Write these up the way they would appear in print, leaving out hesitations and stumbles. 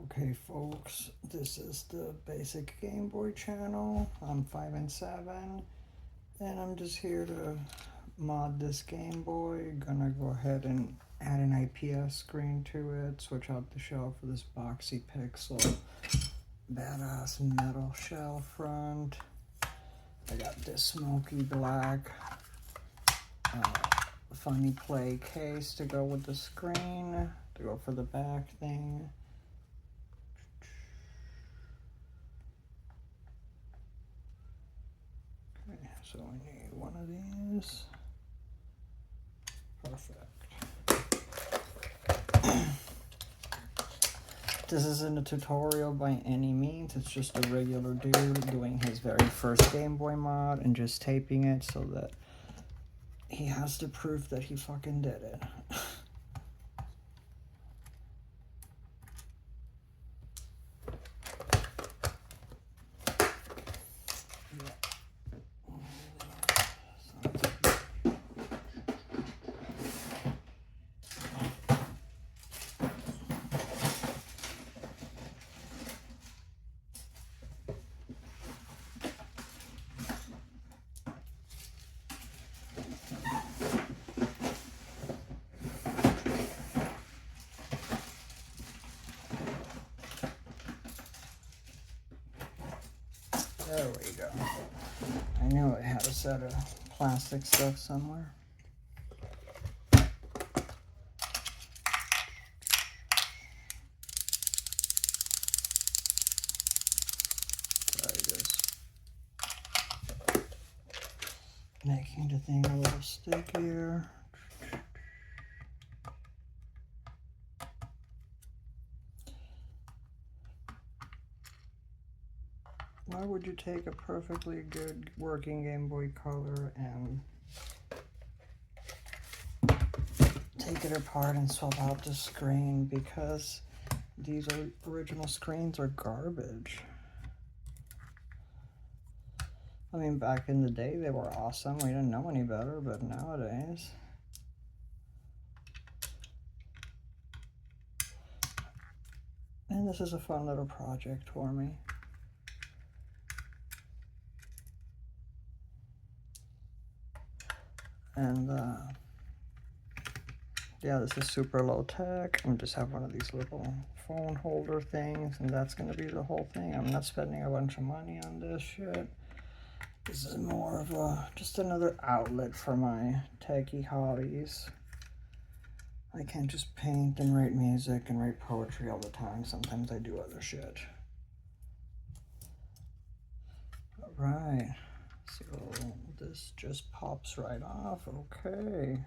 Okay folks, this is the basic Game Boy channel. I'm 5 and 7 and I'm just here to mod this Game Boy. Gonna go ahead and add an IPS screen to it, switch out the shell for this boxy pixel, badass metal shell front. I got this smoky black funny play case to go with the screen, to go for the back thing. Okay, so we need one of these. Perfect. This isn't a tutorial by any means. It's just a regular dude doing his very first Game Boy mod and just taping it so that he has to prove that he fucking did it. There we go. I knew it had a set of plastic stuff somewhere. Sorry, just making the thing a little stickier. Why would you take a perfectly good working Game Boy Color and take it apart and swap out the screen? Because these original screens are garbage. I mean, back in the day they were awesome. We didn't know any better, but nowadays. And this is a fun little project for me. And yeah, this is super low tech. I just have one of these little phone holder things, and that's gonna be the whole thing. I'm not spending a bunch of money on this shit. This is more of just another outlet for my techie hobbies. I can't just paint and write music and write poetry all the time. Sometimes I do other shit. All right. So this just pops right off. Okay.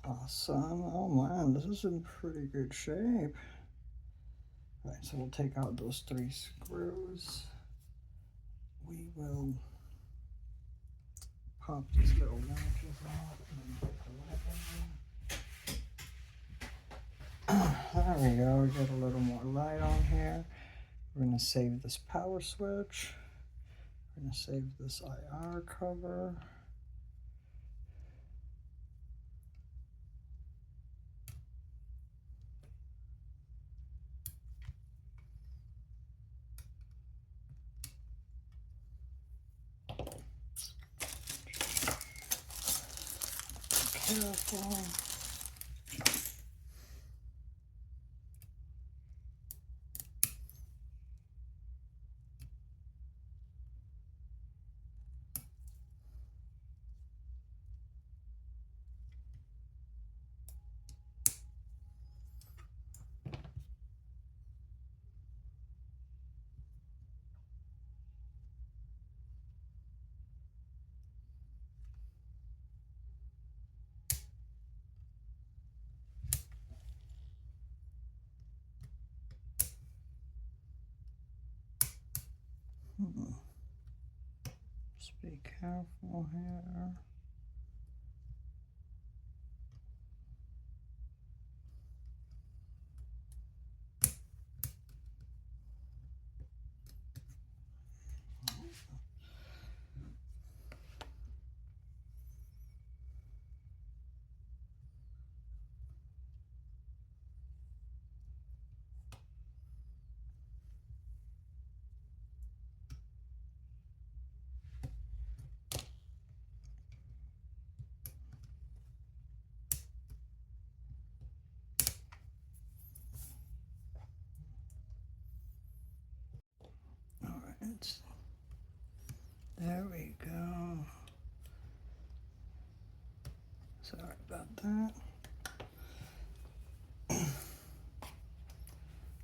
Awesome. Oh man, this is in pretty good shape. All right, so we'll take out those 3 screws. We will pop these little latches off. There we go. We get a little more light on here. We're going to save this power switch. We're going to save this IR cover. Careful. Just be careful here. There we go. Sorry about that.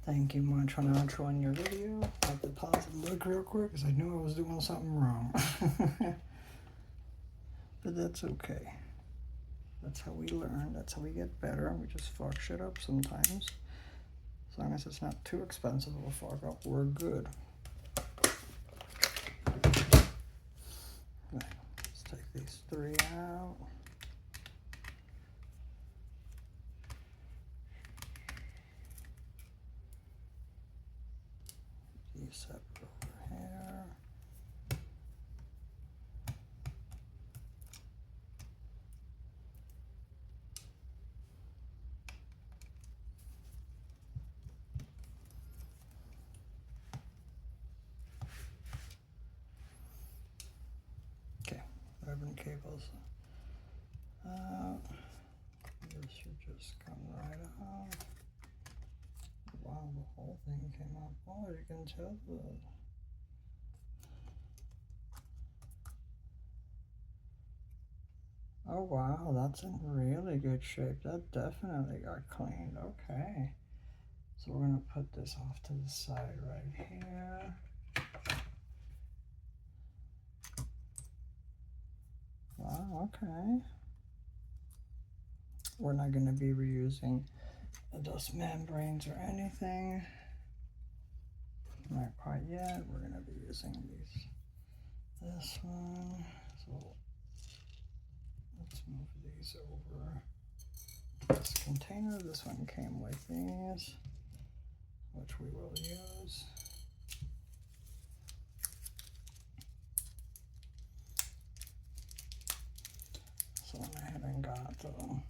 Thank you much for outro your video. I had to pause and look real quick because I knew I was doing something wrong. But that's okay. That's how we learn. That's how we get better. We just fuck shit up sometimes. As long as it's not too expensive of a fuck up, we're good. Right, let's take these 3 out. These separate over here. Okay, ribbon cables out. This should just come right out. Wow, the whole thing came out. Oh, you can tell that. Oh wow, that's in really good shape. That definitely got cleaned. Okay. So we're gonna put this off to the side right here. Wow, okay. We're not gonna be reusing dust membranes or anything. Not quite yet. We're gonna be using this one. So let's move these over this container. This one came with these, which we will use. So I went ahead and got where's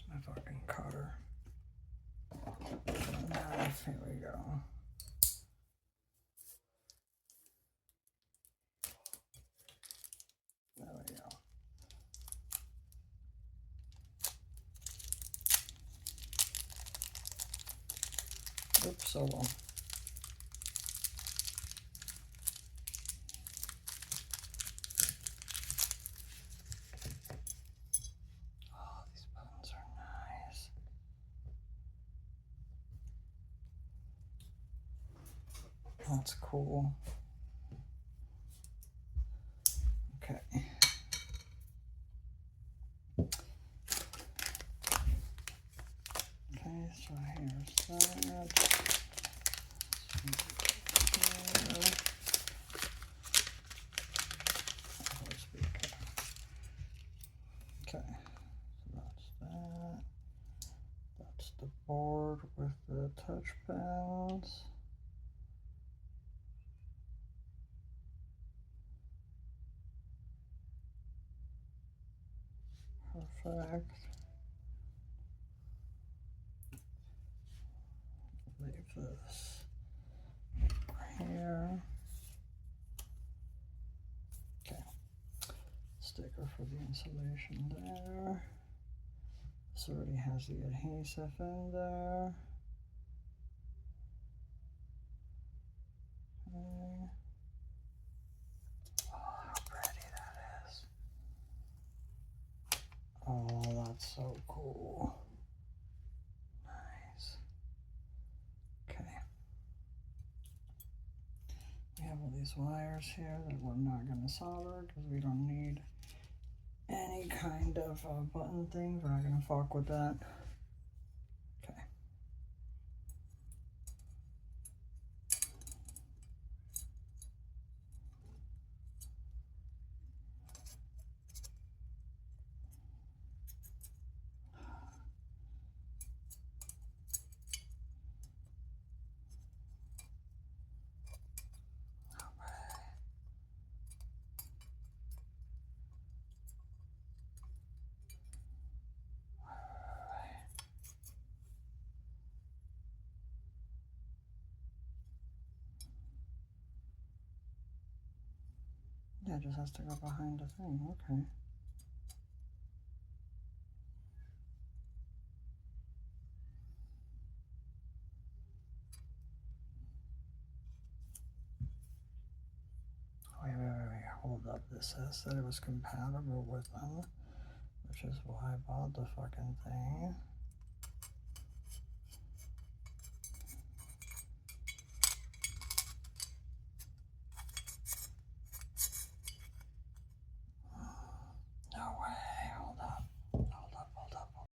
my fucking cutter? Knife, here we go. There we go. Oops, so long. Oh, these buttons are nice. That's cool. Okay. Okay, so here's that. Okay, so that's that. That's the board with the touch pads. Perfect. Leave this here. Okay. Sticker for the insulation there. This already has the adhesive in there. Okay. Oh, how pretty that is. Oh, that's so cool. Nice. Okay. We have all these wires here that we're not going to solder because we don't need any kind of button thing. We're not going to fuck with that. Okay. Yeah, it just has to go behind the thing. Okay. This says that it was compatible with them, which is why I bought the fucking thing.